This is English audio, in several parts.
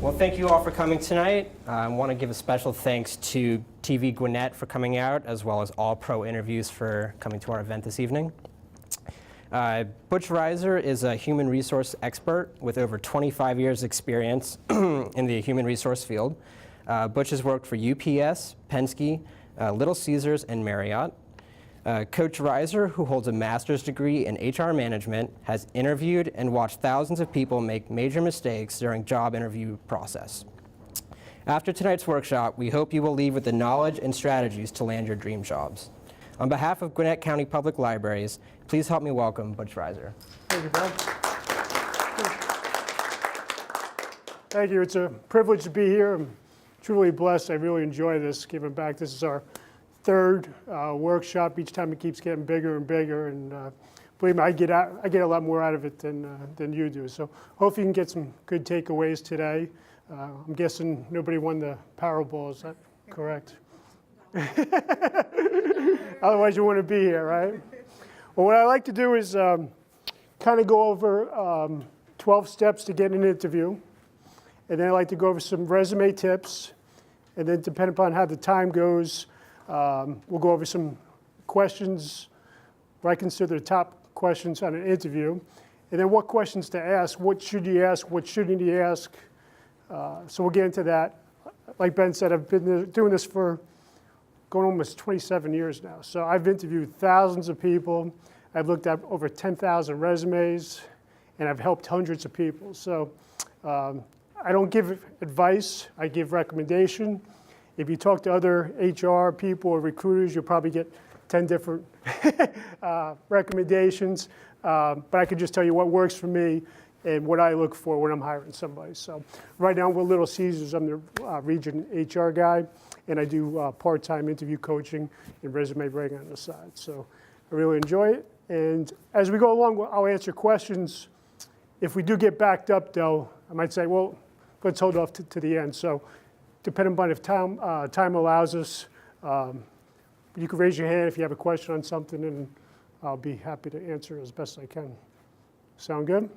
Well, thank you all for coming tonight. I want to give a special thanks to TV Gwinnett for coming out, as well as All Pro Interviews for coming to our event this evening. Butch Reiser is a human resource expert with over 25 years experience in the human resource field. Butch has worked for UPS, Penske, Little Caesars, and Marriott. Coach Reiser, who holds a master's degree in HR management, has interviewed and watched thousands of people make major mistakes during job interview process. After tonight's workshop, we hope you will leave with the knowledge and strategies to land your dream jobs. On behalf of Gwinnett County Public Libraries, please help me welcome Butch Reiser. Thank you, Bob. Thank you. It's a privilege to be here. I'm truly blessed. I really enjoy this, giving back. This is our third workshop. Each time it keeps getting bigger and bigger, and believe me, I get a lot more out of it than you do. So hopefully you can get some good takeaways today. I'm guessing nobody won the Powerball. Is that correct? Otherwise, you wouldn't be here, right? Well, what I like to do is kind of go over 12 steps to get an interview, and then I like to go over some resume tips, and then depending upon how the time goes, we'll go over some questions, what I consider the top questions on an interview, and then what questions to ask, what should you ask, what shouldn't you ask. So we'll get into that. Like Ben said, I've been doing this for going almost 27 years now. So I've interviewed thousands of people. I've looked at over 10,000 resumes, and I've helped hundreds of people. So I don't give advice, I give recommendation. If you talk to other HR people or recruiters, you'll probably get 10 different recommendations. But I can just tell you what works for me and what I look for when I'm hiring somebody. So right now with Little Caesars, I'm the region HR guy, and I do part-time interview coaching and resume writing on the side. So I really enjoy it. And as we go along, I'll answer questions. If we do get backed up, though, I might say, well, let's hold off to the end. So depending upon if time allows us, you can raise your hand if you have a question on something, and I'll be happy to answer as best I can. Sound good?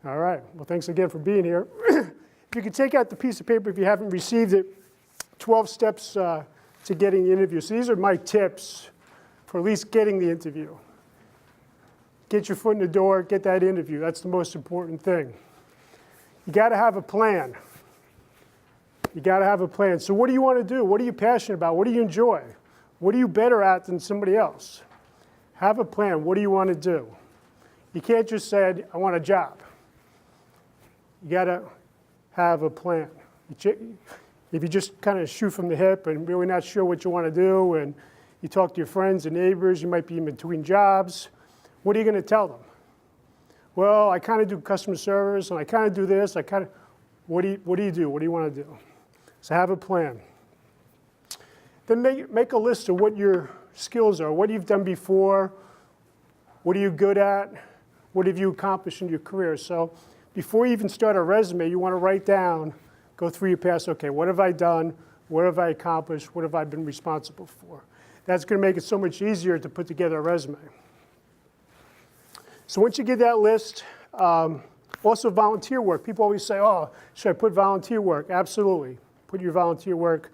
All right. Well, thanks again for being here. If you could take out the piece of paper if you haven't received it, 12 steps to getting the interview. So these are my tips for at least getting the interview. Get your foot in the door, get that interview. That's the most important thing. You got to have a plan. You got to have a plan. So what do you want to do? What are you passionate about? What do you enjoy? What are you better at than somebody else? Have a plan. What do you want to do? You can't just say, I want a job. You got to have a plan. If you just kind of shoot from the hip and really not sure what you want to do, and you talk to your friends and neighbors, you might be in between jobs, what are you going to tell them? Well, I kind of do customer service, and I kind of do this. What do you do? What do you want to do? So have a plan. Then make a list of what your skills are, what you've done before, what are you good at, what have you accomplished in your career. So before you even start a resume, you want to write down, go through your past, okay, what have I done, what have I accomplished, what have I been responsible for. That's going to make it so much easier to put together a resume. So once you get that list, also volunteer work. People always say, oh, should I put volunteer work? Absolutely. Put your volunteer work,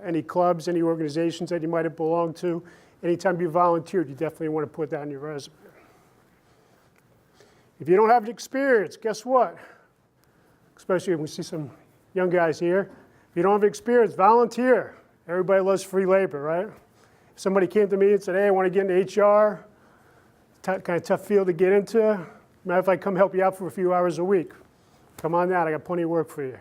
any clubs, any organizations that you might have belonged to. Anytime you volunteered, you definitely want to put that on your resume. If you don't have experience, guess what? Especially when we see some young guys here. If you don't have experience, volunteer. Everybody loves free labor, right? If somebody came to me and said, hey, I want to get into HR, kind of tough field to get into. Matter if I come help you out for a few hours a week. Come on out, I got plenty of work for you.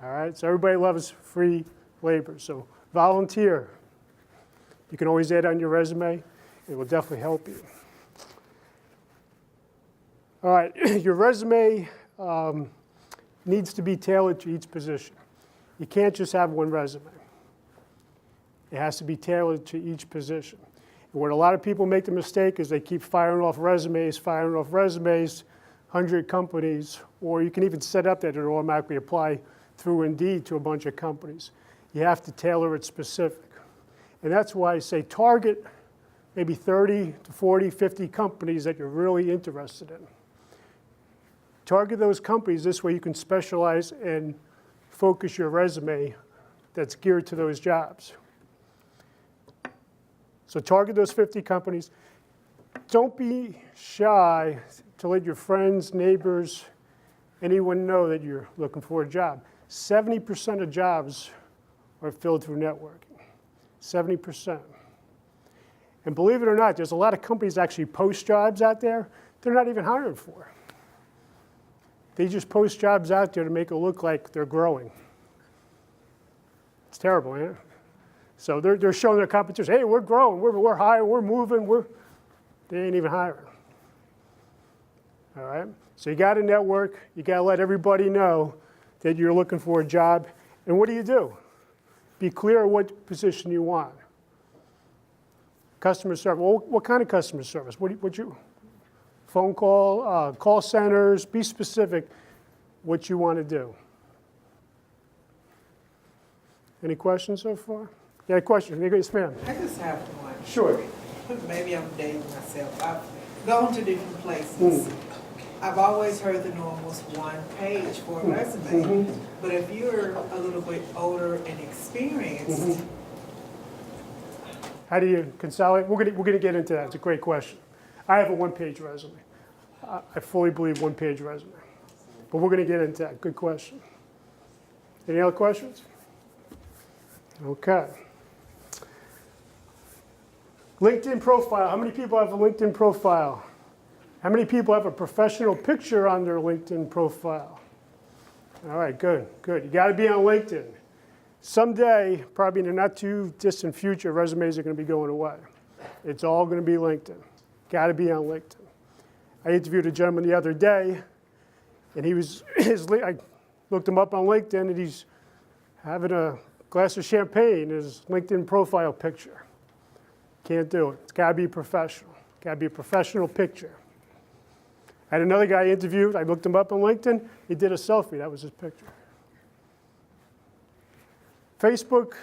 All right, so everybody loves free labor, so volunteer. You can always add on your resume. It will definitely help you. All right, your resume needs to be tailored to each position. You can't just have one resume. It has to be tailored to each position. And what a lot of people make the mistake is they keep firing off resumes, 100 companies, or you can even set up that it'll automatically apply through Indeed to a bunch of companies. You have to tailor it specific. And that's why I say target maybe 30 to 40, 50 companies that you're really interested in. Target those companies. This way you can specialize and focus your resume that's geared to those jobs. So target those 50 companies. Don't be shy to let your friends, neighbors, anyone know that you're looking for a job. 70% of jobs are filled through networking. 70%. And believe it or not, there's a lot of companies that actually post jobs out there they're not even hiring for. They just post jobs out there to make it look like they're growing. It's terrible, ain't it? So they're showing their competition, hey, we're growing, we're hiring, we're moving, they ain't even hiring. All right? So you got to network. You got to let everybody know that you're looking for a job. And what do? Be clear what position you want. Customer service. Well, what kind of customer service? What you phone call, call centers? Be specific what you want to do. Any questions so far? Yeah, question. Yes, ma'am. I just have one. Sure. Maybe I'm dating myself. I've gone to different places. I've always heard the norm was one page for a resume. But if you're a little bit older and experienced, how do you consolidate? We're gonna get into that. It's a great question. I have a one-page resume. I fully believe one-page resume. But we're gonna get into that. Good question. Any other questions? Okay. LinkedIn profile. How many people have a LinkedIn profile? How many people have a professional picture on their LinkedIn profile? All right, good. You got to be on LinkedIn. Someday, probably in the not too distant future, resumes are going to be going away. It's all going to be LinkedIn. Got to be on LinkedIn. I interviewed a gentleman the other day, and I looked him up on LinkedIn, and he's having a glass of champagne, his LinkedIn profile picture. Can't do it. It's got to be professional. Got to be a professional picture. I had another guy interviewed. I looked him up on LinkedIn. He did a selfie. That was his picture. Facebook,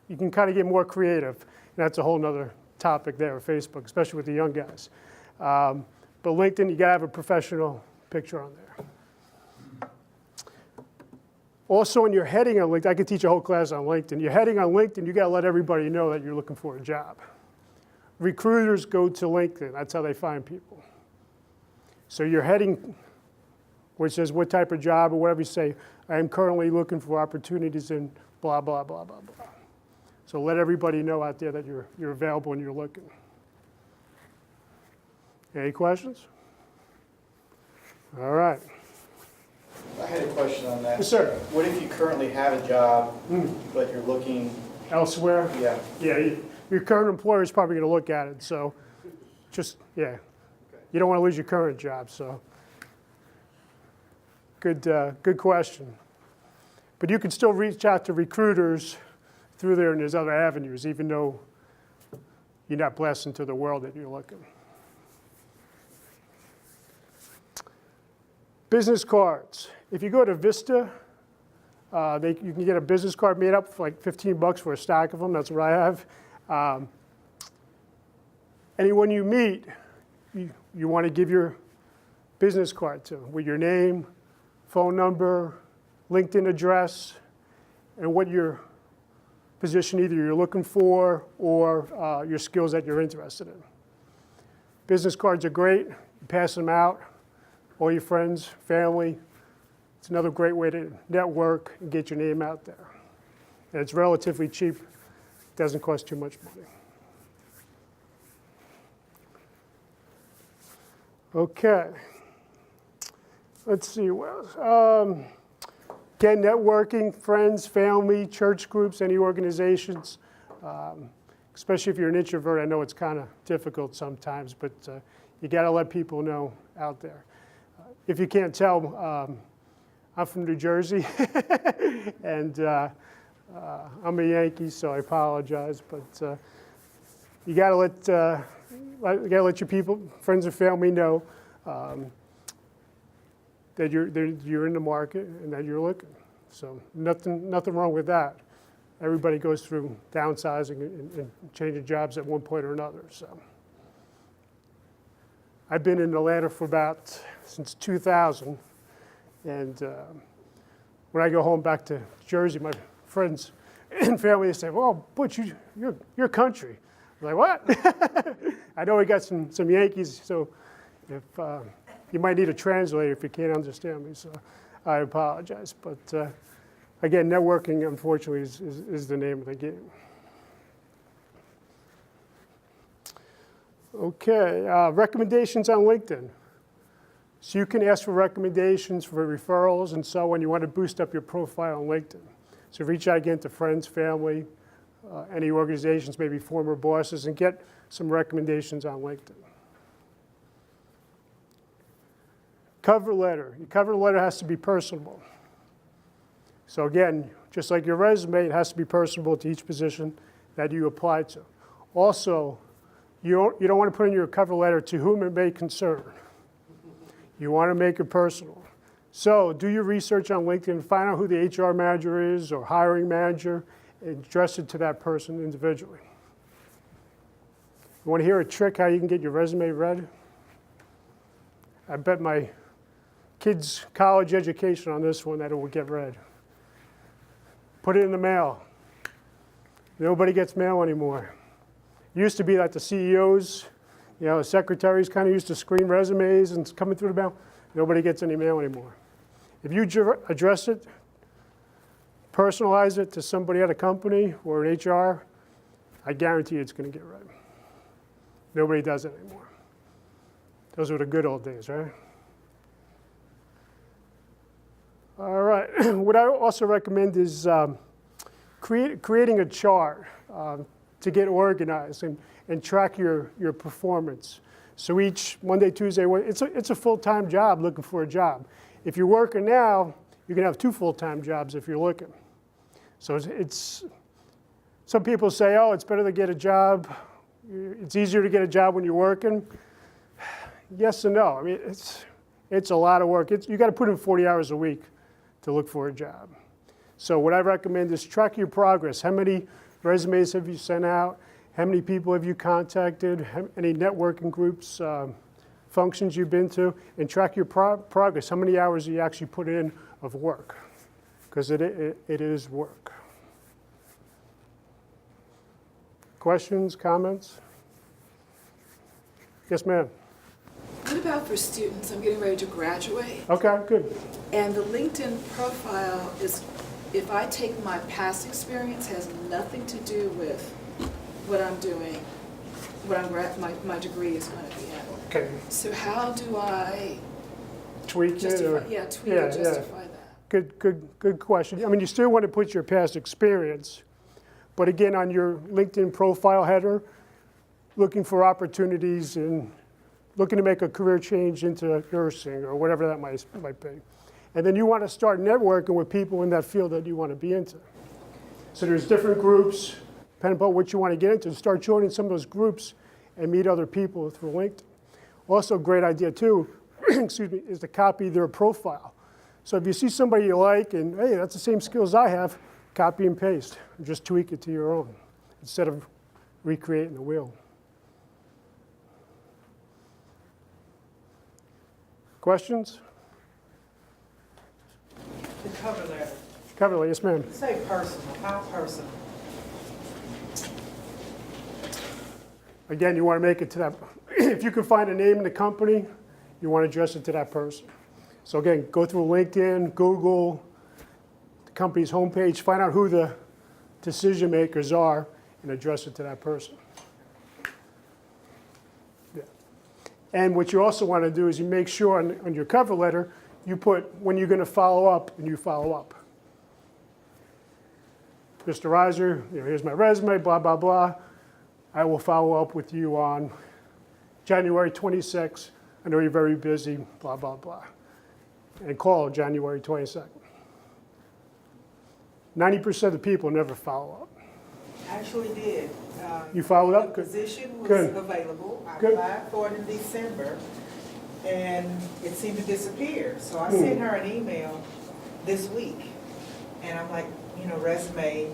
you can kind of get more creative. And that's a whole other topic there, Facebook, especially with the young guys. But LinkedIn, you got to have a professional picture on there. Also, when you're heading on LinkedIn, I could teach a whole class on LinkedIn. You're heading on LinkedIn, you got to let everybody know that you're looking for a job. Recruiters go to LinkedIn. That's how they find people. So you're heading, where it says what type of job or whatever you say, I am currently looking for opportunities in blah, blah, blah, blah, blah. So let everybody know out there that you're available and you're looking. Any questions? All right. I had a question on that. Yes, sir. What if you currently have a job, but you're looking Elsewhere? Yeah. Yeah, your current employer is probably going to look at it. So just, yeah. You don't want to lose your current job, so good question. But you can still reach out to recruiters through there, and there's other avenues, even though you're not blessed into the world that you're looking. Business cards. If you go to Vista, you can get a business card made up for like $15 for a stack of them. That's what I have. Anyone you meet, you want to give your business card to, with your name, phone number, LinkedIn address, and what your position either you're looking for or your skills that you're interested in. Business cards are great. You pass them out, all your friends, family. It's another great way to network and get your name out there. And it's relatively cheap. It doesn't cost too much money. Okay, let's see what else. Again, networking, friends, family, church groups, any organizations. Especially if you're an introvert, I know it's kind of difficult sometimes, but you got to let people know out there. If you can't tell, I'm from New Jersey, and I'm a Yankee, so I apologize, but you got to let your people, friends and family know that you're in the market and that you're looking. So nothing wrong with that. Everybody goes through downsizing and changing jobs at one point or another. So I've been in Atlanta for since 2000, And when I go home back to Jersey, my friends and family, they say, well, Butch, you're country. I'm like, what? I know we got some Yankees, so if you might need a translator if you can't understand me, so I apologize. But again, networking, unfortunately, is the name of the game. Okay, recommendations on LinkedIn. So you can ask for recommendations for referrals and so on. You want to boost up your profile on LinkedIn. So reach out again to friends, family, any organizations, maybe former bosses, and get some recommendations on LinkedIn. Cover letter. Your cover letter has to be personable. So again, just like your resume, it has to be personable to each position that you apply to. Also, you don't want to put in your cover letter to whom it may concern. You want to make it personal. So do your research on LinkedIn, find out who the HR manager is or hiring manager, and address it to that person individually. You want to hear a trick how you can get your resume read? I bet my kids' college education on this one that it will get read. Put it in the mail. Nobody gets mail anymore. It used to be that the CEOs, the secretaries kind of used to screen resumes and coming through the mail. Nobody gets any mail anymore. If you address it, personalize it to somebody at a company or an HR, I guarantee it's going to get read. Nobody does it anymore. Those were the good old days, right? All right. What I also recommend is creating a chart to get organized and track your performance. So each Monday, Tuesday, it's a full-time job looking for a job. If you're working now, you can have 2 full-time jobs if you're looking. So some people say, oh, it's better to get a job. It's easier to get a job when you're working. Yes and no. I mean, it's a lot of work. You got to put in 40 hours a week to look for a job. So what I recommend is track your progress. How many resumes have you sent out? How many people have you contacted? Any networking groups, functions you've been to? And track your progress. How many hours you actually put in of work? Because it is work. Questions, comments? Yes, ma'am. What about for students? I'm getting ready to graduate. Okay, good. And the LinkedIn profile is, if I take my past experience, has nothing to do with what I'm doing, what my degree is going to be in. Okay. So how do I Tweak it or? tweak or justify that? Good question. I mean, you still want to put your past experience, but again, on your LinkedIn profile header, looking for opportunities and looking to make a career change into nursing or whatever that might be. And then you want to start networking with people in that field that you want to be into. So there's different groups, depending upon what you want to get into. Start joining some of those groups and meet other people through LinkedIn. Also, a great idea too, excuse me, is to copy their profile. So if you see somebody you like and, hey, that's the same skills I have, copy and paste. And just tweak it to your own instead of recreating the wheel. Questions? The cover letter. Cover letter, yes, ma'am. Say personal, how personal? Again, you want to make it to that. If you can find a name in the company, you want to address it to that person. So again, go through LinkedIn, Google, the company's homepage, find out who the decision makers are, and address it to that person. Yeah. And what you also want to do is you make sure on your cover letter, you put when you're going to follow up, and you follow up. Mr. Reiser, here's my resume, blah, blah, blah. I will follow up with you on January 26th. I know you're very busy, blah, blah, blah. And call January 22nd. 90% of the people never follow up. Actually did. You followed up? The Good. position was Good. available. I Good. applied for it in December, and it seemed to disappear. So I sent her an email this week, and I'm like, resume,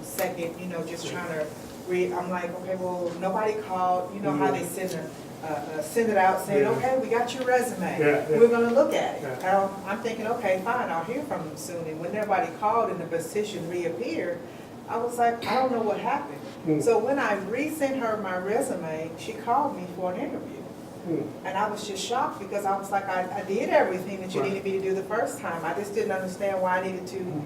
second, just trying to I'm like, okay, well, nobody called, you know how they send it out saying, Yeah. okay, we got your resume. Yeah, yeah. We're gonna look at it. Yeah. I'm thinking, okay, fine, I'll hear from them soon. And when nobody called and the position reappeared, I was like, I don't know what happened. So when I resent her my resume, she called me for an interview. And I was just shocked because I was like, I did everything that you Right. needed me to do the first time. I just didn't understand why I needed to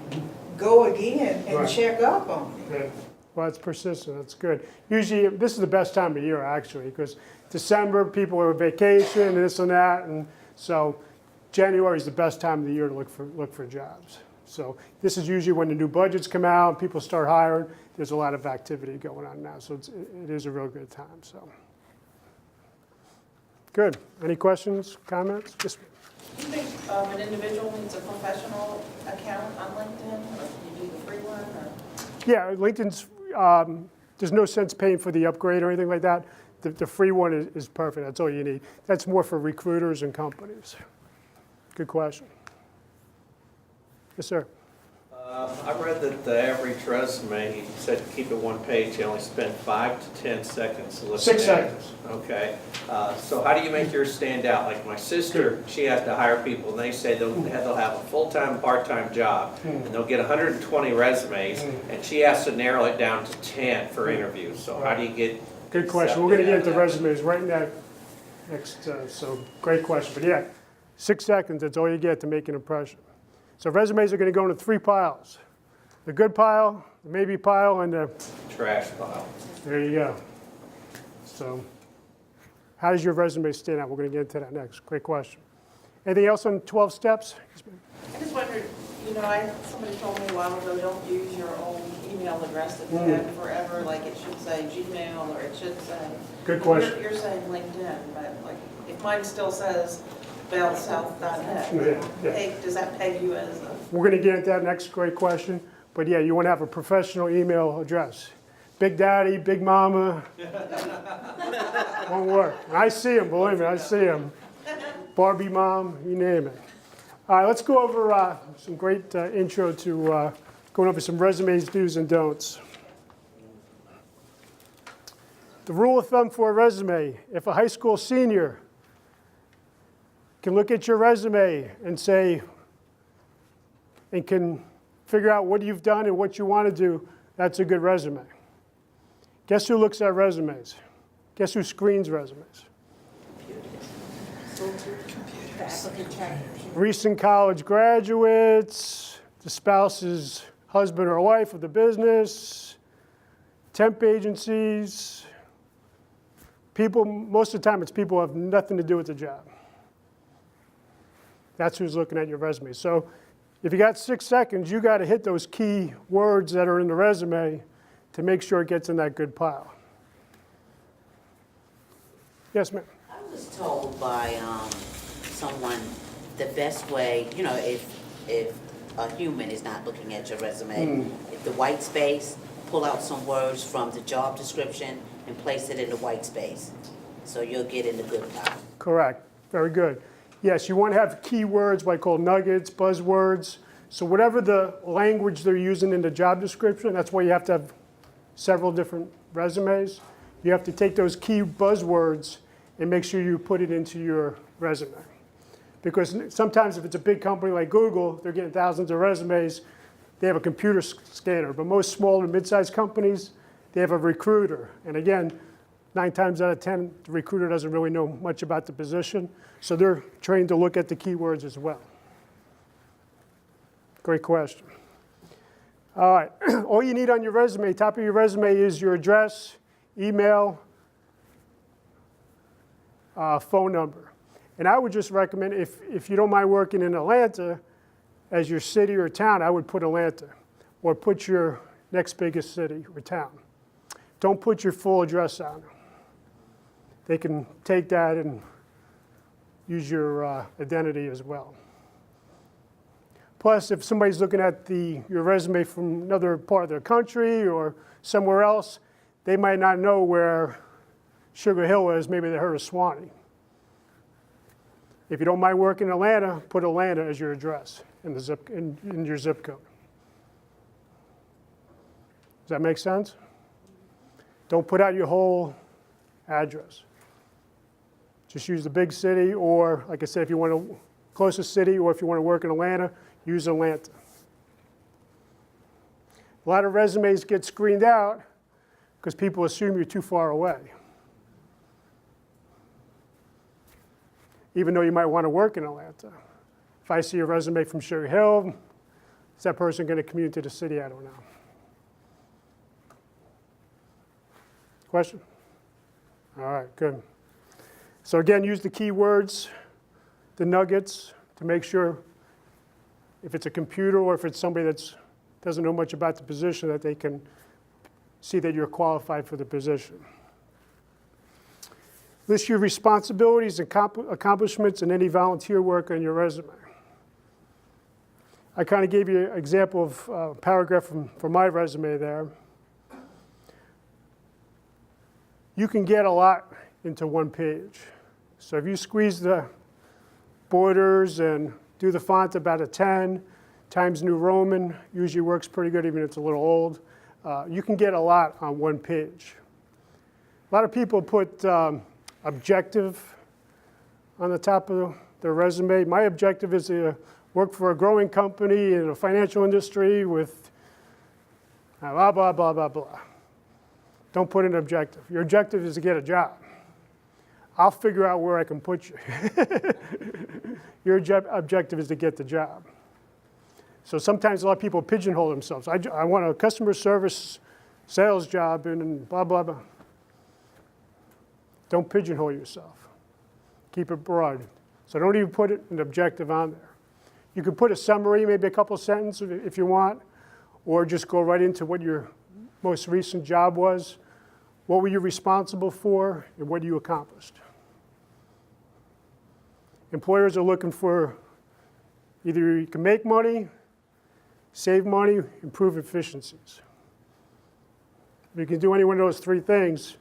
go again and Right. check up on it. Yeah. Well, it's persistent, that's good. Usually, this is the best time of year, actually, because December, people are on vacation, and this and that, and so January is the best time of the year to look for jobs. So this is usually when the new budgets come out, people start hiring, there's a lot of activity going on now, so it is a real good time, so. Good. Any questions, comments? Yes, ma'am. Do you think an individual needs a professional account on LinkedIn, or can you do the free one, or? Yeah, LinkedIn's, there's no sense paying for the upgrade or anything like that. The free one is perfect, that's all you need. That's more for recruiters and companies. Good question. Yes, sir. I read that the average resume, you said keep it one page, you only spend 5 to 10 seconds looking at it. 6 seconds. Okay, so how do you make yours stand out? Like my sister, she has to hire people, and they say they'll have a full-time, part-time job, and they'll get 120 resumes, and she has to narrow it down to 10 for interviews. So how do you get? Good question. We're going to get into resumes right now next, so great question. But yeah, 6 seconds, that's all you get to make an impression. So resumes are going to go into 3 piles. The good pile, the maybe pile, and the, Trash pile. there you go. So how does your resume stand out? We're going to get into that next. Great question. Anything else on 12 steps? I just wondered, somebody told me a while ago, don't use your old email address that you've had forever, like it should say Gmail, or it should say. Good question. You're saying LinkedIn, but like, if mine still says bellsouth.net, Yeah. hey, does that pay you as a? We're going to get into that next. Great question. But yeah, you want to have a professional email address. Big Daddy, Big Mama. Won't work. And I see them, believe me, I see them. Barbie Mom, you name it. All right, let's go over some great intro to going over some resumes, do's and don'ts. The rule of thumb for a resume: if a high school senior can look at your resume and say, and can figure out what you've done and what you want to do, that's a good resume. Guess who looks at resumes? Guess who screens resumes? Recent college graduates, the spouse's husband or wife of the business, temp agencies, people, most of the time it's people who have nothing to do with the job. That's who's looking at your resume. So if you got 6 seconds, you got to hit those key words that are in the resume to make sure it gets in that good pile. Yes, ma'am. I was told by someone the best way, if a human is not looking at your resume, if the white space, pull out some words from the job description and place it in the white space. So you'll get in the good pile. Correct. Very good. Yes, you want to have keywords, what I call nuggets, buzzwords. So whatever the language they're using in the job description, that's why you have to have several different resumes. You have to take those key buzzwords and make sure you put it into your resume. Because sometimes if it's a big company like Google, they're getting thousands of resumes, they have a computer scanner. But most small and mid-sized companies, they have a recruiter. And again, 9 times out of 10, the recruiter doesn't really know much about the position. So they're trained to look at the keywords as well. Great question. All right, all you need on your resume, top of your resume, is your address, email, phone number. And I would just recommend, if you don't mind working in Atlanta as your city or town, I would put Atlanta, or put your next biggest city or town. Don't put your full address on it. They can take that and use your identity as well. Plus, if somebody's looking at your resume from another part of the country or somewhere else, they might not know where Sugar Hill is. Maybe they heard of Swanee. If you don't mind working in Atlanta, put Atlanta as your address in your zip code. Does that make sense? Don't put out your whole address. Just use the big city, or like I said, if you want to closest city, or if you want to work in Atlanta, use Atlanta. A lot of resumes get screened out because people assume you're too far away. Even though you might want to work in Atlanta. If I see a resume from Sugar Hill, is that person going to commute to the city? I don't know. Question? All right, good. So again, use the keywords, the nuggets, to make sure if it's a computer or if it's somebody that doesn't know much about the position, that they can see that you're qualified for the position. List your responsibilities and accomplishments and any volunteer work on your resume. I kind of gave you an example of a paragraph from my resume there. You can get a lot into one page. So if you squeeze the borders and do the font about a 10, Times New Roman, usually works pretty good even if it's a little old. You can get a lot on one page. A lot of people put objective on the top of their resume. My objective is to work for a growing company in a financial industry with blah, blah, blah, blah, blah. Don't put an objective. Your objective is to get a job. I'll figure out where I can put you. Your objective is to get the job. So sometimes a lot of people pigeonhole themselves. I want a customer service sales job and blah, blah, blah. Don't pigeonhole yourself. Keep it broad. So don't even put an objective on there. You can put a summary, maybe a couple sentences if you want, or just go right into what your most recent job was. What were you responsible for, and what you accomplished? Employers are looking for either you can make money, save money, improve efficiencies. If you can do any one of those three things,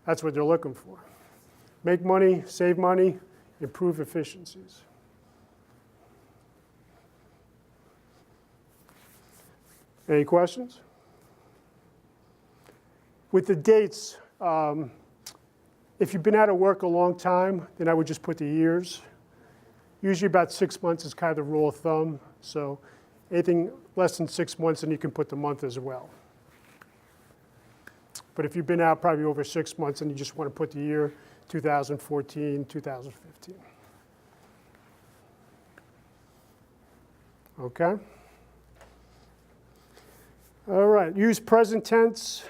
that's what they're looking for. Make money, save money, improve efficiencies. Any questions? With the dates, if you've been out of work a long time, then I would just put the years. Usually about 6 months is kind of the rule of thumb. So anything less than 6 months, then you can put the month as well. But if you've been out probably over 6 months and you just want to put the year, 2014, 2015. Okay? All right, use present tense.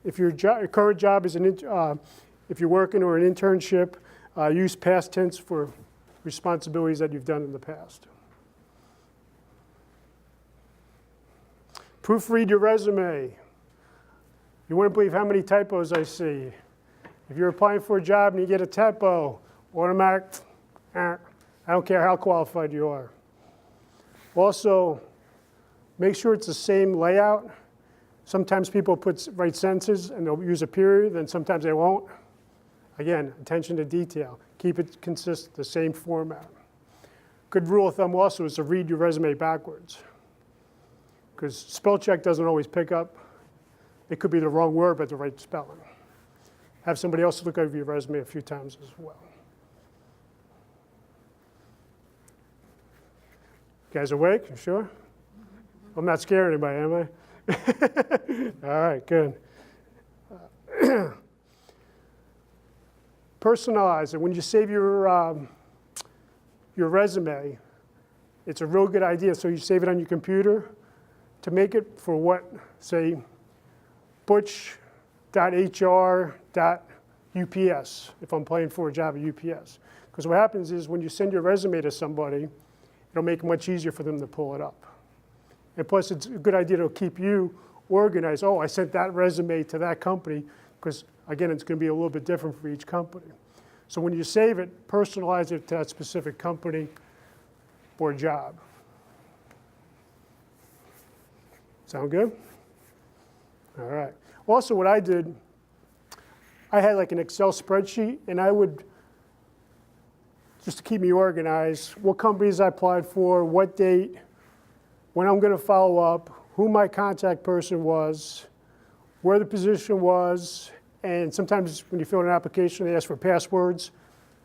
If your current job is if you're working or an internship, use past tense for responsibilities that you've done in the past. Proofread your resume. You wouldn't believe how many typos I see. If you're applying for a job and you get a typo, automatic, I don't care how qualified you are. Also, make sure it's the same layout. Sometimes people write sentences and they'll use a period, and sometimes they won't. Again, attention to detail. Keep it consistent, the same format. Good rule of thumb also is to read your resume backwards, because spell check doesn't always pick up. It could be the wrong word, but the right spelling. Have somebody else look over your resume a few times as well. You guys awake? You sure? I'm not scaring anybody, am I? All right, good. Personalize it. When you save your resume, it's a real good idea. So you save it on your computer to make it for what, say, butch.hr.ups, if I'm playing for a job at UPS. Because what happens is when you send your resume to somebody, it'll make it much easier for them to pull it up. And plus, it's a good idea to keep you organized. Oh, I sent that resume to that company, because, again, it's going to be a little bit different for each company. So when you save it, personalize it to that specific company or job. Sound good? All right. Also, what I did, I had like an Excel spreadsheet, and I would, just to keep me organized, what companies I applied for, what date, when I'm going to follow up, who my contact person was, where the position was, and sometimes when you fill out an application, they ask for passwords.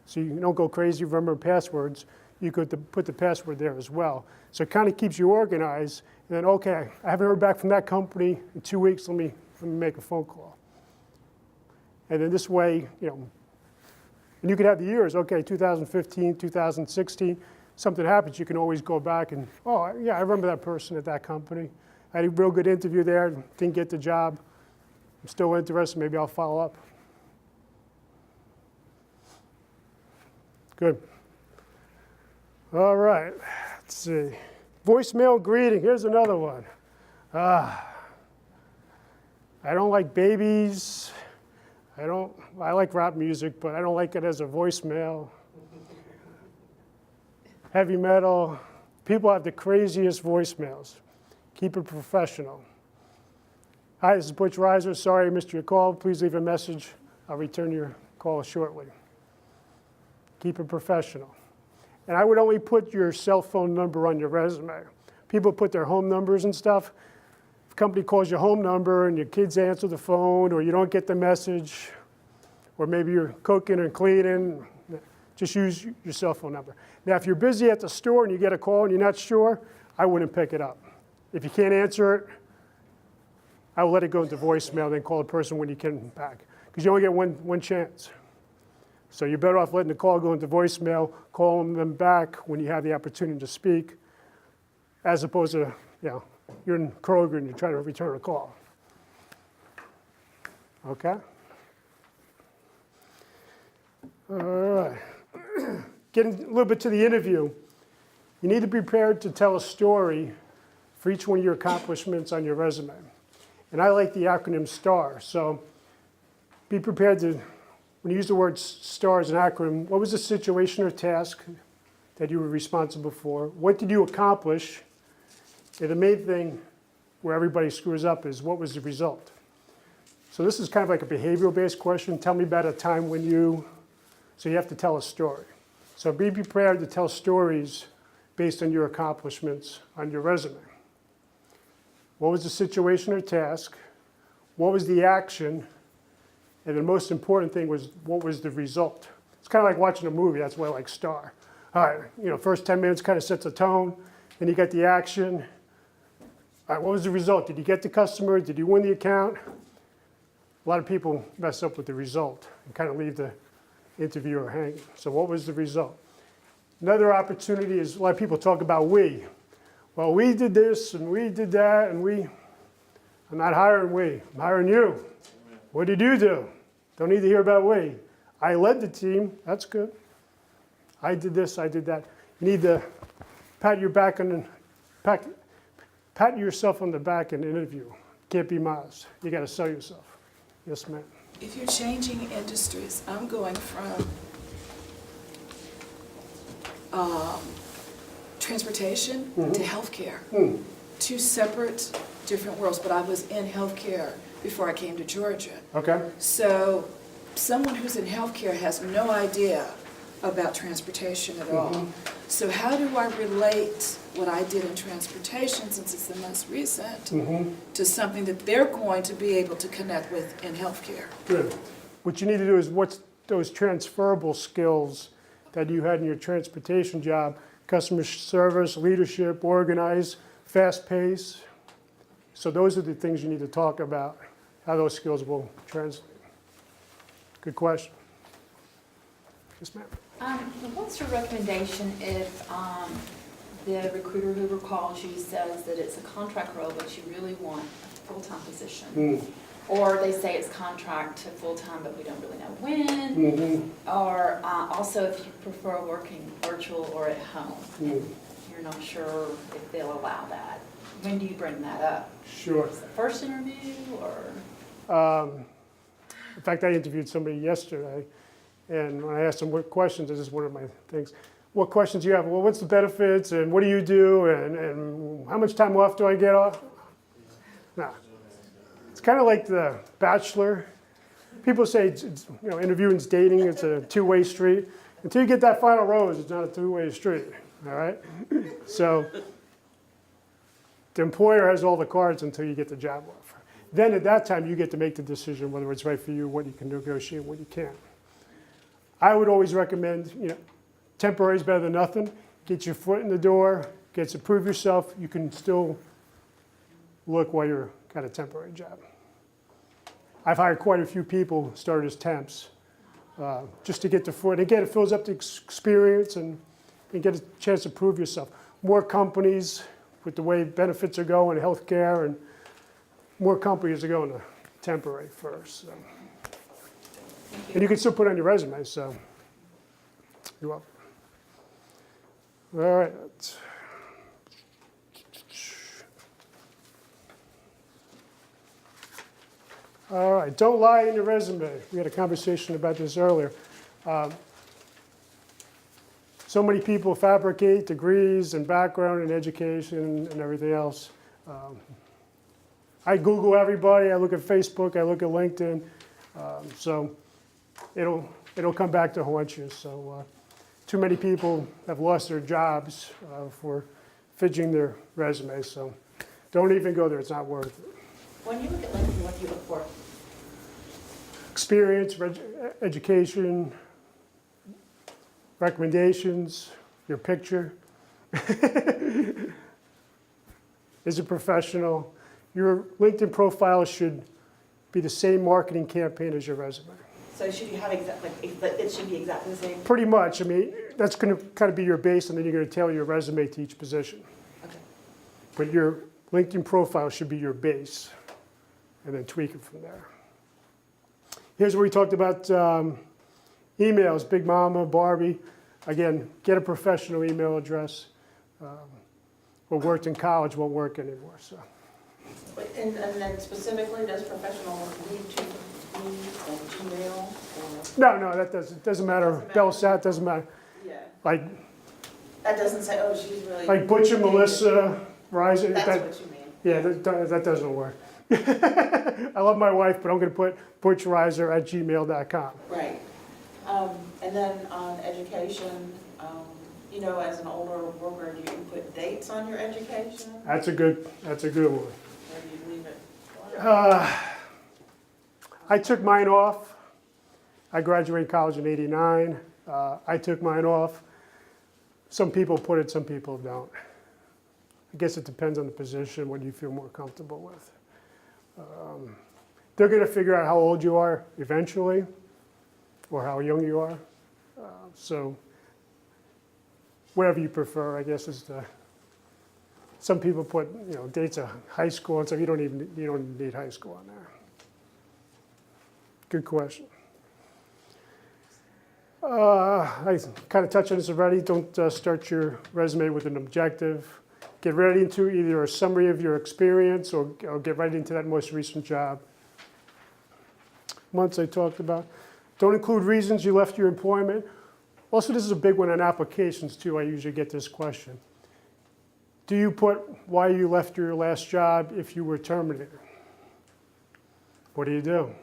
So you don't go crazy, remember passwords. You could put the password there as well. So it kind of keeps you organized. And then, okay, I haven't heard back from that company in 2 weeks, let me make a phone call. And then this way, and you could have the years, okay, 2015, 2016, something happens, you can always go back and, oh, yeah, I remember that person at that company. I had a real good interview there, didn't get the job. I'm still interested, maybe I'll follow up. Good. All right, let's see. Voicemail greeting, here's another one. I don't like babies. I like rap music, but I don't like it as a voicemail. Heavy metal. People have the craziest voicemails. Keep it professional. Hi, this is Butch Reiser. Sorry I missed your call. Please leave a message. I'll return your call shortly. Keep it professional. And I would only put your cell phone number on your resume. People put their home numbers and stuff. If a company calls your home number and your kids answer the phone, or you don't get the message, or maybe you're cooking or cleaning, just use your cell phone number. Now, if you're busy at the store and you get a call and you're not sure, I wouldn't pick it up. If you can't answer it, I will let it go into voicemail, then call the person when you can back. Because you only get one chance. So you're better off letting the call go into voicemail, calling them back when you have the opportunity to speak, as opposed to, you're in Kroger and you're trying to return a call. Okay? All right. Getting a little bit to the interview. You need to be prepared to tell a story for each one of your accomplishments on your resume. And I like the acronym STAR. So be prepared to, when you use the word STAR as an acronym, what was the situation or task that you were responsible for? What did you accomplish? And the main thing where everybody screws up is, what was the result? So this is kind of like a behavioral-based question. Tell me about a time when you, so you have to tell a story. So be prepared to tell stories based on your accomplishments on your resume. What was the situation or task? What was the action? And the most important thing was, what was the result? It's kind of like watching a movie. That's why I like STAR. All right, first 10 minutes kind of sets a tone. Then you get the action. All right, what was the result? Did you get the customer? Did you win the account? A lot of people mess up with the result and kind of leave the interviewer hanging. So what was the result? Another opportunity is, a lot of people talk about we. Well, we did this and we did that and I'm not hiring we, I'm hiring you. What did you do? Don't need to hear about we. I led the team, that's good. I did this, I did that. You need to pat yourself on the back in an interview. Can't be modest. You got to sell yourself. Yes, ma'am. If you're changing industries, I'm going from transportation to healthcare. Two separate, different worlds, but I was in healthcare before I came to Georgia. Okay. So someone who's in healthcare has no idea about transportation at all. So how do I relate what I did in transportation, since it's the most recent, to something that they're going to be able to connect with in healthcare? Good. What you need to do is, what's those transferable skills that you had in your transportation job? Customer service, leadership, organize, fast pace. So those are the things you need to talk about, how those skills will translate. Good question. Yes, ma'am. What's your recommendation if the recruiter who calls you says that it's a contract role, but you really want a full-time position? Or they say it's contract to full-time, but we don't really know when. Or also if you prefer working virtual or at home, and you're not sure if they'll allow that. When do you bring that up? Sure. Is it the first interview or? In fact, I interviewed somebody yesterday, and when I asked them what questions, this is one of my things. What questions do you have? Well, what's the benefits, and what do you do, and how much time off do I get off? No. It's kind of like The Bachelor. People say, interviewing's dating, it's a two-way street. Until you get that final rose, it's not a two-way street, all right? So the employer has all the cards until you get the job offer. Then at that time, you get to make the decision whether it's right for you, what you can negotiate, what you can't. I would always recommend, temporary is better than nothing. Get your foot in the door, get to prove yourself. You can still look while you're got a temporary job. I've hired quite a few people started as temps just to get the foot. Again, it fills up the experience and get a chance to prove yourself. More companies, with the way benefits are going, healthcare, and more companies are going to temporary first. So. And you can still put it on your resume, so you're welcome. All right. All right, don't lie in your resume. We had a conversation about this earlier. So many people fabricate degrees and background and education and everything else. I Google everybody. I look at Facebook. I look at LinkedIn. So it'll come back to haunt you. So too many people have lost their jobs for fidgeting their resume. So don't even go there. It's not worth it. When you look at LinkedIn, what do you look for? Experience, education, recommendations, your picture. Is it professional? Your LinkedIn profile should be the same marketing campaign as your resume. So should you have it should be exactly the same? Pretty much. I mean, that's going to kind of be your base, and then you're going to tailor your resume to each position. Okay. But your LinkedIn profile should be your base, and then tweak it from there. Here's where we talked about emails, Big Mama, Barbie. Again, get a professional email address. What worked in college won't work anymore. So. And then specifically, does professional lead to Gmail? Or? No, that doesn't matter. Bellsat doesn't matter. Yeah. Like That doesn't say, oh, she's really. Like Butch and Melissa Reiser. That's what you mean. Yeah, that doesn't work. I love my wife, but I'm going to put butchreiser@gmail.com. Right. And then on education, as an older worker, do you put dates on your education? That's a good one. Or do you leave it? I took mine off. I graduated college in '89. I took mine off. Some people put it, some people don't. I guess it depends on the position, what you feel more comfortable with. They're going to figure out how old you are eventually, or how young you are. So whatever you prefer, I guess, is the. Some people put dates of high school and stuff. You don't need high school on there. Good question. I kind of touched on this already. Don't start your resume with an objective. Get right into either a summary of your experience or get right into that most recent job. Months I talked about. Don't include reasons you left your employment. Also, this is a big one on applications too. I usually get this question. Do you put why you left your last job if you were terminated? What do you do?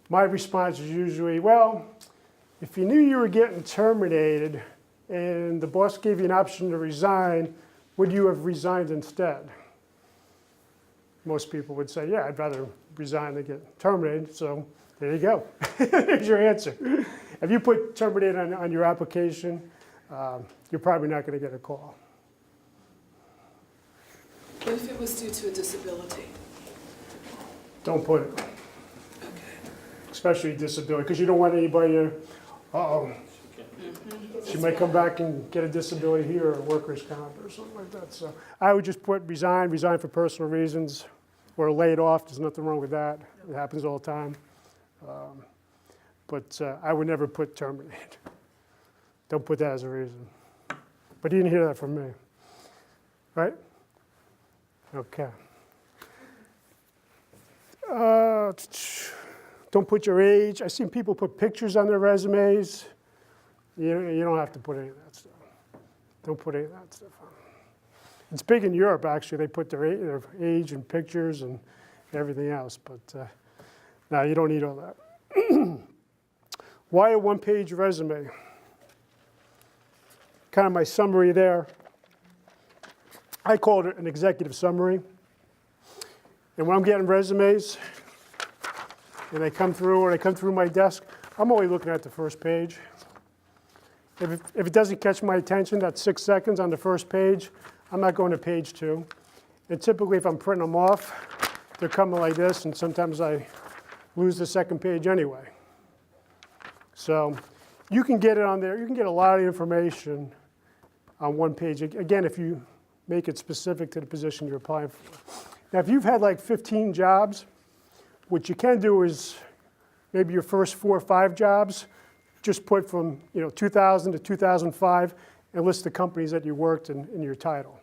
My response is usually, well, if you knew you were getting terminated and the boss gave you an option to resign, would you have resigned instead? Most people would say, yeah, I'd rather resign than get terminated. So there you go. There's your answer. If you put terminated on your application, you're probably not going to get a call. What if it was due to a disability? Don't put it. Especially disability, because you don't want anybody to, she might come back and get a disability here or workers' comp or something like that. So I would just put resign for personal reasons, or laid off. There's nothing wrong with that. It happens all the time. But I would never put terminated. Don't put that as a reason. But you didn't hear that from me, right? Okay. Don't put your age. I've seen people put pictures on their resumes. You don't have to put any of that stuff. Don't put any of that stuff on. It's big in Europe, actually. They put their age and pictures and everything else. But no, you don't need all that. Why a one-page resume? Kind of my summary there. I call it an executive summary. And when I'm getting resumes, and they come through, or they come through my desk, I'm only looking at the first page. If it doesn't catch my attention, that's 6 seconds on the first page, I'm not going to page 2. And typically, if I'm printing them off, they're coming like this, and sometimes I lose the second page anyway. So you can get it on there. You can get a lot of information on one page. Again, if you make it specific to the position you're applying for. Now, if you've had like 15 jobs, what you can do is maybe your first 4 or 5 jobs, just put from 2000 to 2005 and list the companies that you worked in your title.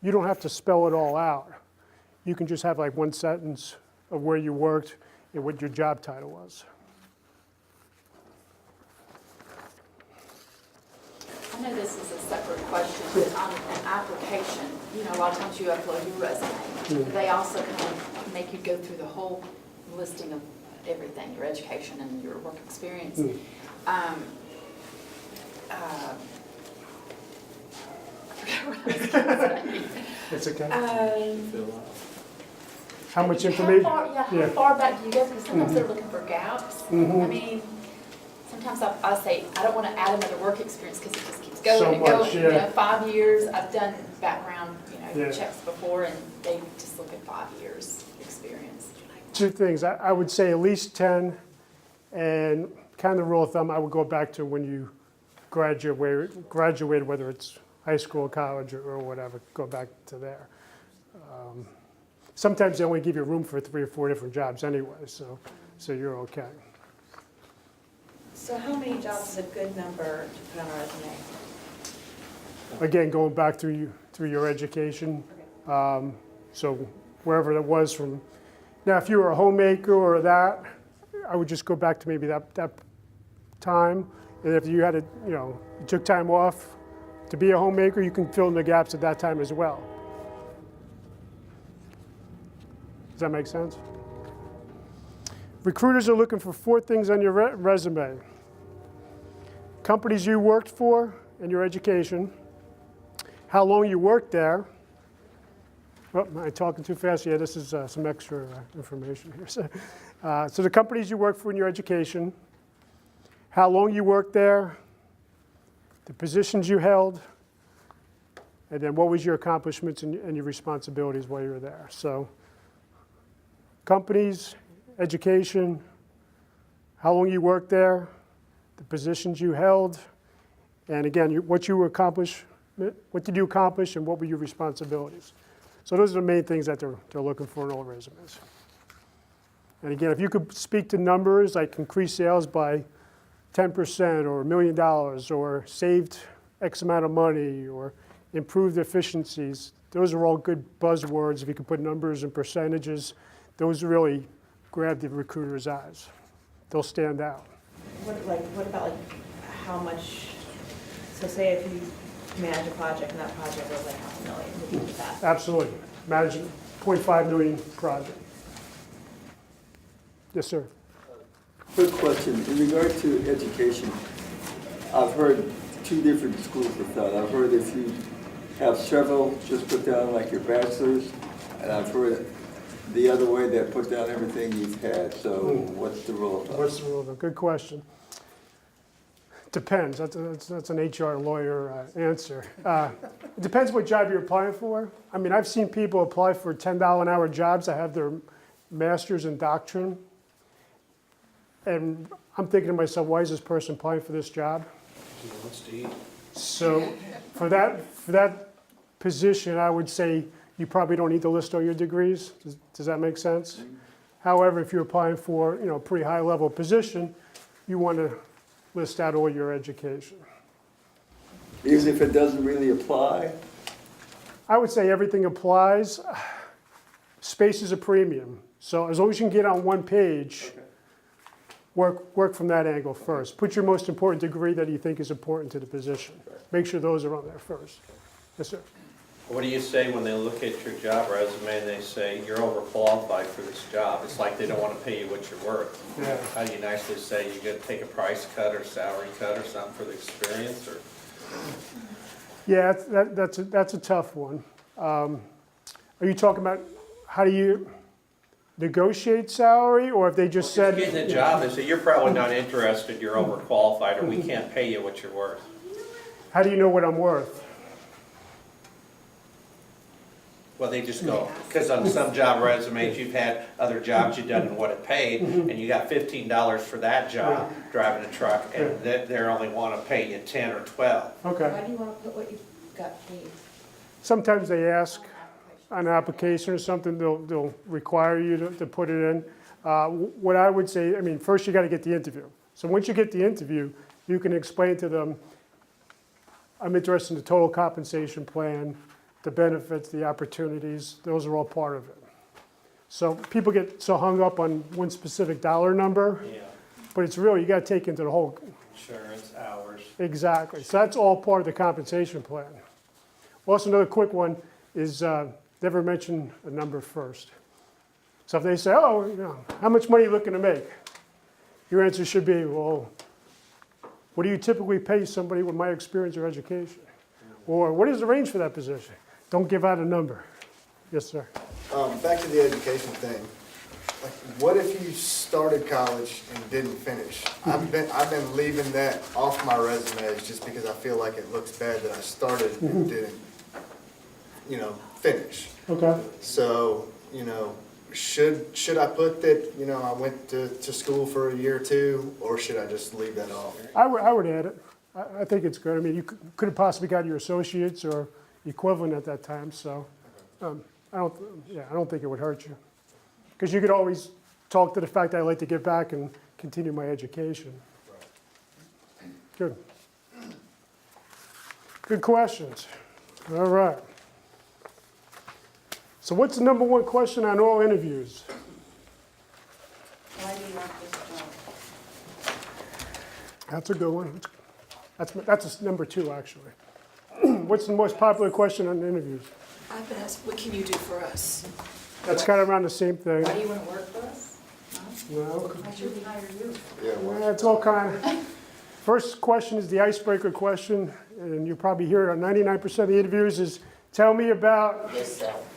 You don't have to spell it all out. You can just have like one sentence of where you worked and what your job title was. I know this is a separate question, but on an application, a lot of times you upload your resume. They also kind of make you go through the whole listing of everything, your education and your work experience. I forgot what I was going to say. That's okay. How much How information? how far back do you go? Because sometimes they're looking for gaps. I mean, sometimes I say, I don't want to add another work experience because it just keeps going So and much, going. yeah. 5 years, I've done background, Yeah. checks before, and they just look at 5 years experience. 2 things. I would say at least 10, and kind of rule of thumb, I would go back to when you graduated, whether it's high school, college, or whatever, go back to there. Sometimes they only give you room for 3 or 4 different jobs anyway, so you're okay. So how many jobs is a good number to put on a resume? Again, going back through your education, so wherever it was from. Now, if you were a homemaker or that, I would just go back to maybe that time. And if you had you took time off to be a homemaker, you can fill in the gaps at that time as well. Does that make sense? Recruiters are looking for 4 things on your resume. Companies you worked for and your education, how long you worked there. Oh, am I talking too fast? Yeah, this is some extra information here. So the companies you worked for in your education, how long you worked there, the positions you held, and then what was your accomplishments and your responsibilities while you were there. So companies, education, how long you worked there, the positions you held, and again, what did you accomplish, and what were your responsibilities. So those are the main things that they're looking for in all resumes. And again, if you could speak to numbers like increase sales by 10% or $1 million or saved X amount of money or improved efficiencies, those are all good buzzwords. If you could put numbers and percentages, those really grab the recruiter's eyes. They'll stand out. What about how much, so say if you manage a project and that project was like $500,000, would you do that? Absolutely. Imagine $0.5 million project. Yes, sir. Quick question, in regard to education, I've heard 2 different schools of thought. I've heard if you have several, just put down like your bachelor's, and I've heard the other way that put down everything you've had. So what's the rule of thumb? What's the rule of thumb? Good question. Depends. That's an HR lawyer answer. It depends what job you're applying for. I mean, I've seen people apply for $10 an hour jobs that have their master's in doctrine. And I'm thinking to myself, why is this person applying for this job? So for that position, I would say you probably don't need to list all your degrees. Does that make sense? However, if you're applying for a pretty high level position, you want to list out all your education. Even if it doesn't really apply? I would say everything applies. Space is a premium. So as long as you can get on one page, work from that angle first. Put your most important degree that you think is important to the position. Make sure those are on there first. Yes, sir. What do you say when they look at your job resume and they say you're overqualified for this job? It's like they don't want to pay you what you're worth. Yeah. How do you nicely say you're going to take a price cut or salary cut or something for the experience? Or Yeah, that's a tough one. Are you talking about how do you negotiate salary, or if they just said? Getting the job, they say, you're probably not interested, you're overqualified, or we can't pay you what you're worth. How do you know what I'm worth? Well, they just go, because on some job resumes, you've had other jobs you've done and what it paid, and you got $15 for that job, driving a truck, and they only want to pay you 10 or 12. Okay. Why do you want to put what you got paid? Sometimes they ask on an application or something, they'll require you to put it in. What I would say, I mean, first you got to get the interview. So once you get the interview, you can explain to them, I'm interested in the total compensation plan, the benefits, the opportunities, those are all part of it. So people get so hung up on one specific dollar number, Yeah, but it's really, you got to take into the whole. insurance, hours. Exactly. So that's all part of the compensation plan. Also, another quick one is never mention a number first. So if they say, oh, you know, how much money are you looking to make? Your answer should be, well, what do you typically pay somebody with my experience or education? Or what is the range for that position? Don't give out a number. Yes, sir. Back to the education thing. Like, what if you started college and didn't finish? I've been leaving that off my resumes just because I feel like it looks bad that I started and didn't, finish. Okay. So, should I put that, I went to school for a year or two, or should I just leave that off? I would add it. I think it's good. I mean, you could have possibly got your associates or equivalent at that time, so I don't think it would hurt you. Because you could always talk to the fact that I'd like to get back and continue my education. Good. Good questions. All right. So what's the number one question on all interviews? Why do you want this job? That's a good one. That's number two, actually. What's the most popular question on interviews? I've been asked, what can you do for us? That's kind of around the same thing. Why do you want to work for us? No? Why should we hire you? Yeah, it's all kind of. First question is the icebreaker question, and you probably hear it on 99% of the interviews is, tell me about. Yourself.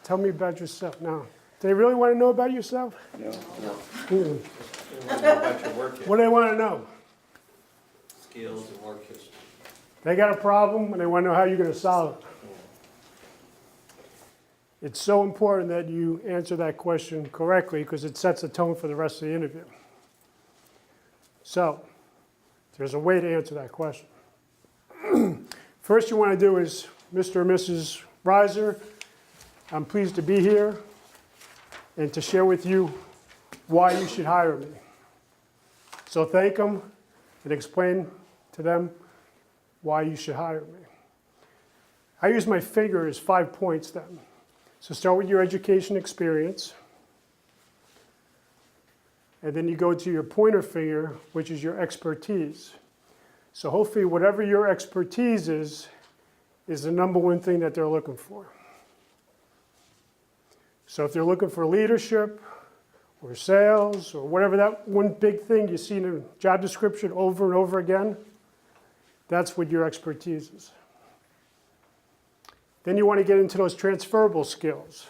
Tell me about yourself. Now, do they really want to know about yourself? No. About your work What do they want to know? skills and work history. They got a problem, and they want to know how you're going to solve it. It's so important that you answer that question correctly because it sets the tone for the rest of the interview. So, there's a way to answer that question. First you want to do is, Mr. or Mrs. Reiser, I'm pleased to be here and to share with you why you should hire me. So thank them and explain to them why you should hire me. I use my finger as 5 points then. So start with your education experience, and then you go to your pointer finger, which is your expertise. So hopefully whatever your expertise is the number one thing that they're looking for. So if they're looking for leadership or sales or whatever that one big thing you see in a job description over and over again, that's what your expertise is. Then you want to get into those transferable skills.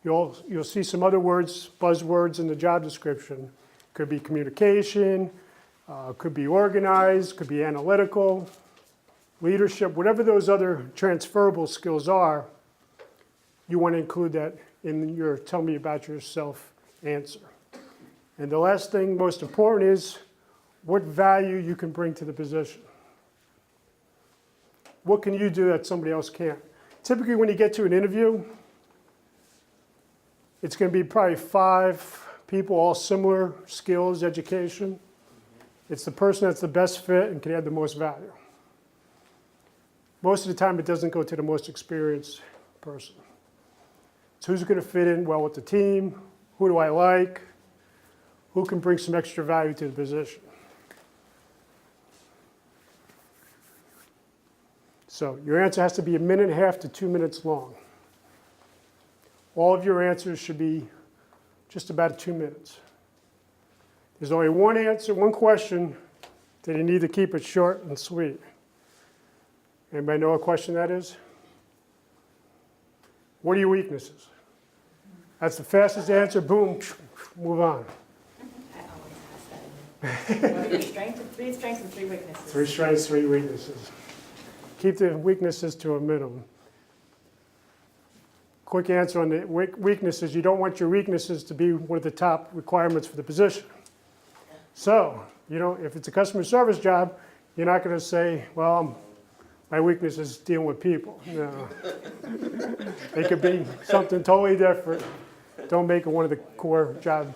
You'll see some other words, buzzwords in the job description. Could be communication, could be organized, could be analytical, leadership, whatever those other transferable skills are, you want to include that in your tell me about yourself answer. And the last thing, most important, is what value you can bring to the position. What can you do that somebody else can't? Typically when you get to an interview, it's going to be probably 5 people, all similar skills, education. It's the person that's the best fit and can add the most value. Most of the time it doesn't go to the most experienced person. It's who's going to fit in well with the team, who do I like, who can bring some extra value to the position. So your answer has to be 1.5 minutes to 2 minutes long. All of your answers should be just about 2 minutes. There's only one answer, one question, that you need to keep it short and sweet. Anybody know what question that is? What are your weaknesses? That's the fastest answer, boom, move on. I always ask that. What are your strengths, 3 strengths and 3 weaknesses? 3 strengths, 3 weaknesses. Keep the weaknesses to a minimum. Quick answer on the weaknesses. You don't want your weaknesses to be one of the top requirements for the position. So, if it's a customer service job, you're not going to say, well, my weakness is dealing with people. No. It could be something totally different. Don't make it one of the core job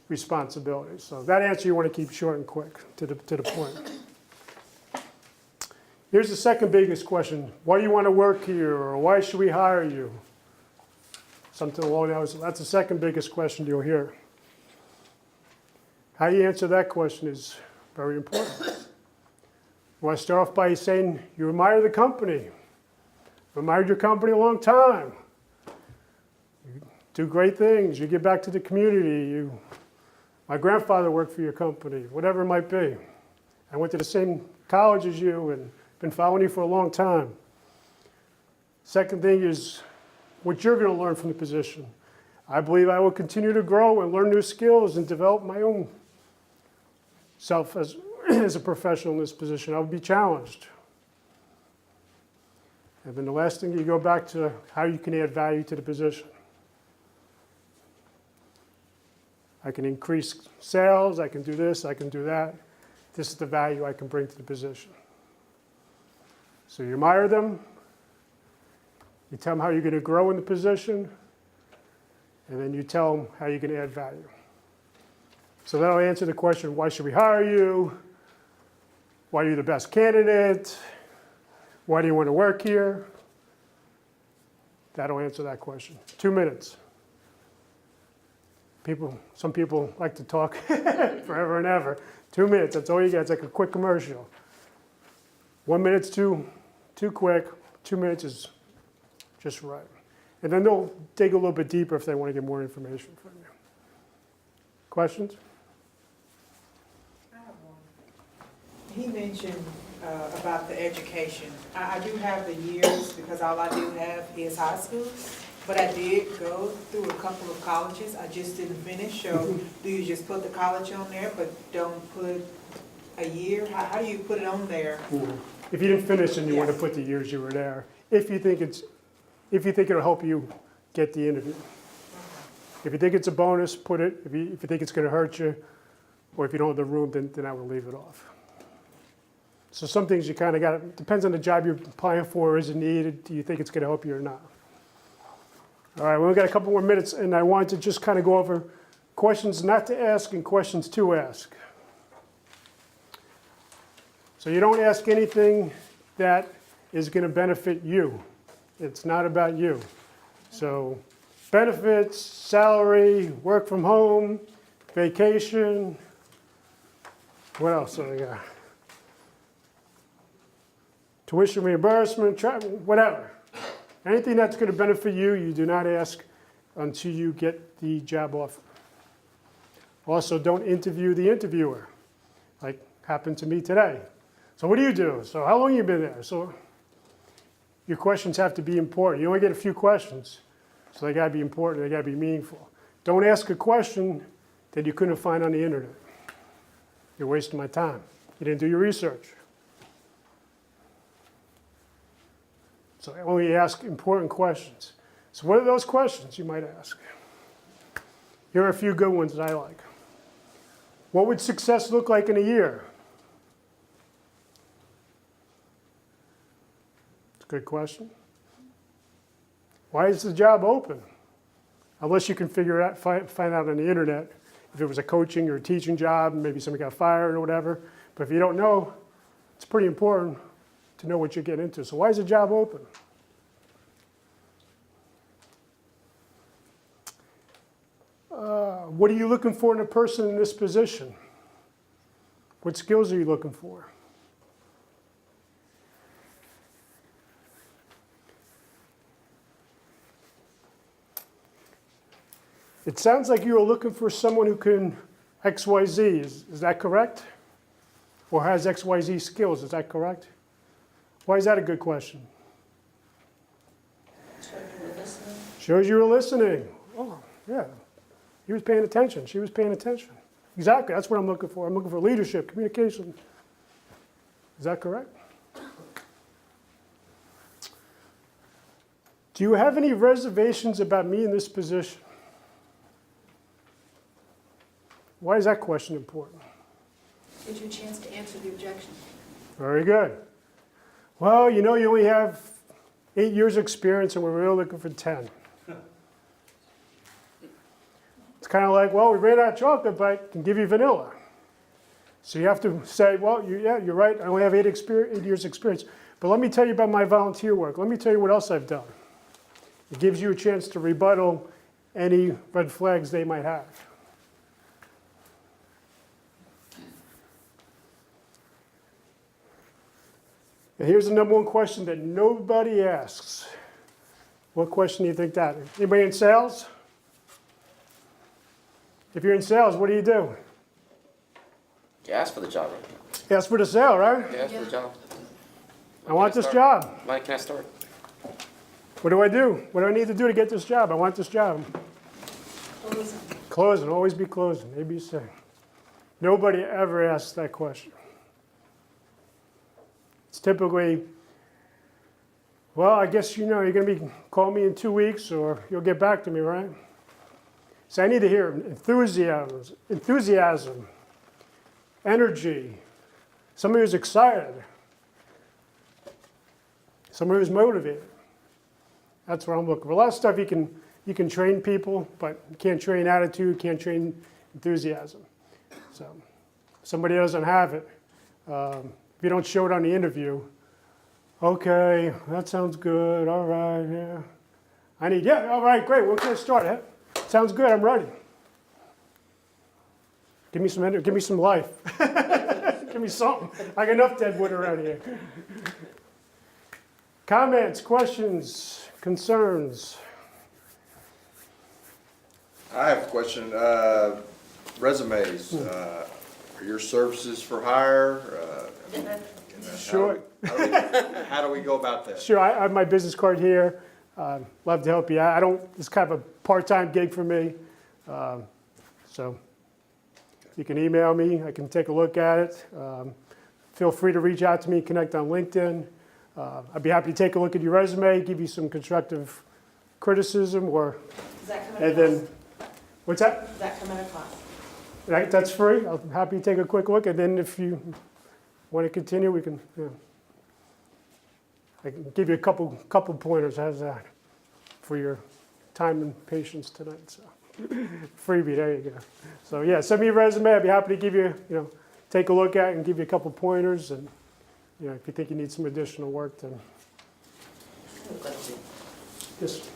responsibilities. So that answer you want to keep short and quick, to the point. Here's the second biggest question. Why do you want to work here? Or why should we hire you? Something along those lines. That's the second biggest question you'll hear. How you answer that question is very important. You want to start off by saying you admire the company. You've admired your company a long time. You do great things. You give back to the community. My grandfather worked for your company, whatever it might be. I went to the same college as you and been following you for a long time. Second thing is what you're going to learn from the position. I believe I will continue to grow and learn new skills and develop my own self as a professional in this position. I will be challenged. And then the last thing, you go back to how you can add value to the position. I can increase sales, I can do this, I can do that. This is the value I can bring to the position. So you admire them, you tell them how you're going to grow in the position, and then you tell them how you're going to add value. So that'll answer the question, why should we hire you? Why are you the best candidate? Why do you want to work here? That'll answer that question. 2 minutes. Some people like to talk forever and ever. 2 minutes, that's all you get. It's like a quick commercial. 1 minute's too quick. 2 minutes is just right. And then they'll dig a little bit deeper if they want to get more information from you. Questions? I have one. He mentioned about the education. I do have the years because all I do have is high school, but I did go through a couple of colleges. I just didn't finish. So do you just put the college on there but don't put a year? How do you put it on there? If you didn't finish and you want to put the years you were there, if you think it'll help you get the interview. If you think it's a bonus, put it. If you think it's going to hurt you, or if you don't have the room, then I would leave it off. So some things you kind of got, it depends on the job you're applying for. Is it needed? Do you think it's going to help you or not? All right, we've got a couple more minutes, and I wanted to just kind of go over questions not to ask and questions to ask. So you don't ask anything that is going to benefit you. It's not about you. So benefits, salary, work from home, vacation. What else do I got? Tuition reimbursement, travel, whatever. Anything that's going to benefit you, you do not ask until you get the job offer. Also, don't interview the interviewer, like happened to me today. So what do you do? So how long have you been there? So your questions have to be important. You only get a few questions, so they got to be important, they got to be meaningful. Don't ask a question that you couldn't find on the internet. You're wasting my time. You didn't do your research. So only ask important questions. So what are those questions you might ask? Here are a few good ones that I like. What would success look like in a year? It's a good question. Why is the job open? Unless you can figure out, find out on the internet if it was a coaching or a teaching job, maybe somebody got fired or whatever. But if you don't know, it's pretty important to know what you're getting into. So why is the job open? What are you looking for in a person in this position? What skills are you looking for? It sounds like you are looking for someone who can XYZ. Is that correct? Or has XYZ skills, is that correct? Why is that a good question? Shows you were listening. Oh, yeah. He was paying attention. She was paying attention. Exactly. That's what I'm looking for. I'm looking for leadership, communication. Is that correct? Do you have any reservations about me in this position? Why is that question important? Gives you a chance to answer the objection. Very good. Well, you know, you only have 8 years experience and we're really looking for 10. It's kind of like, well, we ran out of chocolate, but I can give you vanilla. So you have to say, well, yeah, you're right. I only have 8 years experience. But let me tell you about my volunteer work. Let me tell you what else I've done. It gives you a chance to rebuttal any red flags they might have. And here's the number one question that nobody asks. What question do you think that is? Anybody in sales? If you're in sales, what do? You ask for the job, right? Ask for the sale, right? You ask for the job. I want this job. When can I start? What do I do? What do I need to do to get this job? I want this job. Closing. Closing, always be closing, ABC. Nobody ever asks that question. It's typically, well, I guess you know you're going to be calling me in 2 weeks or you'll get back to me, right? So I need to hear enthusiasm, energy, somebody who's excited, somebody who's motivated. That's what I'm looking for. A lot of stuff you can train people, but you can't train attitude, can't train enthusiasm. So if somebody doesn't have it, if you don't show it on the interview, okay, that sounds good, all right, yeah. All right, great, when can I start? Sounds good, I'm ready. Give me some energy, give me some life. Give me something. I got enough dead wood around here. Comments, questions, concerns? I have a question. Resumes, are your services for hire? Sure. How do we go about that? Sure, I have my business card here. Love to help you. It's kind of a part-time gig for me. So you can email me. I can take a look at it. Feel free to reach out to me, connect on LinkedIn. I'd be happy to take a look at your resume, give you some constructive criticism or, Does that come and at a then, cost? what's that? Does that come at a cost? That's free. I'm happy to take a quick look, and then if you want to continue, we can, I can give you a couple pointers. How's that for your time and patience tonight? So freebie, there you go. So yeah, send me a resume. I'd be happy to give you, take a look at it and give you a couple pointers. And if you think you need some additional work, then yes.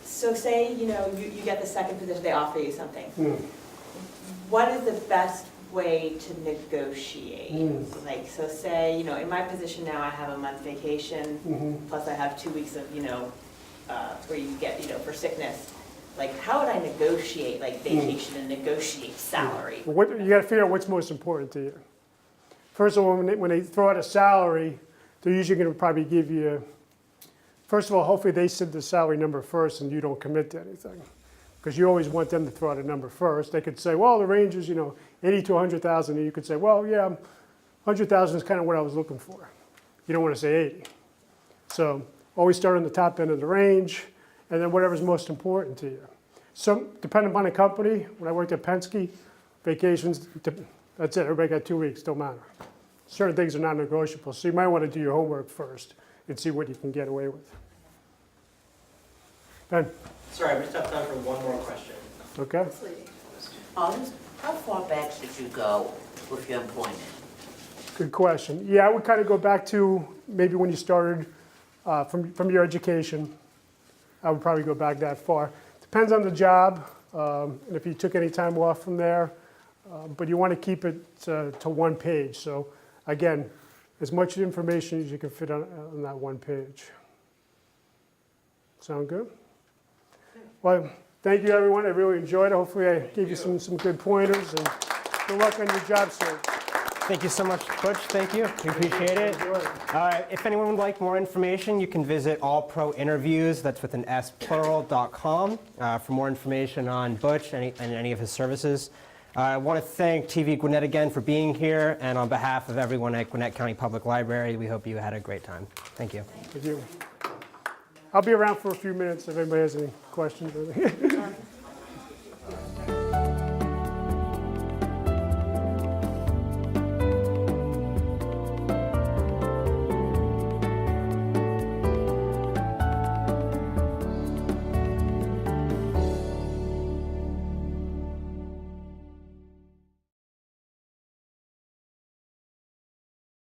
So say, you get the second position, they offer you something. What is the best way to negotiate? Like, so say, in my position now, I have a month vacation, plus I have 2 weeks of, where you get, for sickness. Like, how would I negotiate, like, vacation and negotiate salary? Well, you got to figure out what's most important to you. First of all, when they throw out a salary, they're usually going to probably give you, first of all, hopefully they said the salary number first and you don't commit to anything. Because you always want them to throw out a number first. They could say, well, the range is, 80 to 100,000. And you could say, well, yeah, 100,000 is kind of what I was looking for. You don't want to say 80. So always start on the top end of the range, and then whatever's most important to you. So depending upon the company, when I worked at Penske, vacations, that's it. Everybody got 2 weeks, don't matter. Certain things are non-negotiable. So you might want to do your homework first and see what you can get away with. Ben? Sorry, we just have time for one more question. Okay. How far back should you go with your employment? Good question. Yeah, I would kind of go back to maybe when you started from your education. I would probably go back that far. Depends on the job and if you took any time off from there. But you want to keep it to one page. So again, as much information as you can fit on that one page. Sound good? Well, thank you, everyone. I really enjoyed it. Hopefully I gave you some good pointers, and good luck on your job search. Thank you so much, Butch. Thank you. We appreciate it. If anyone would like more information, you can visit allprointerviews, that's with an S, plural.com, for more information on Butch and any of his services. I want to thank TV Gwinnett again for being here, and on behalf of everyone at Gwinnett County Public Library, we hope you had a great time. Thank you. Thank you. I'll be around for a few minutes if anybody has any questions.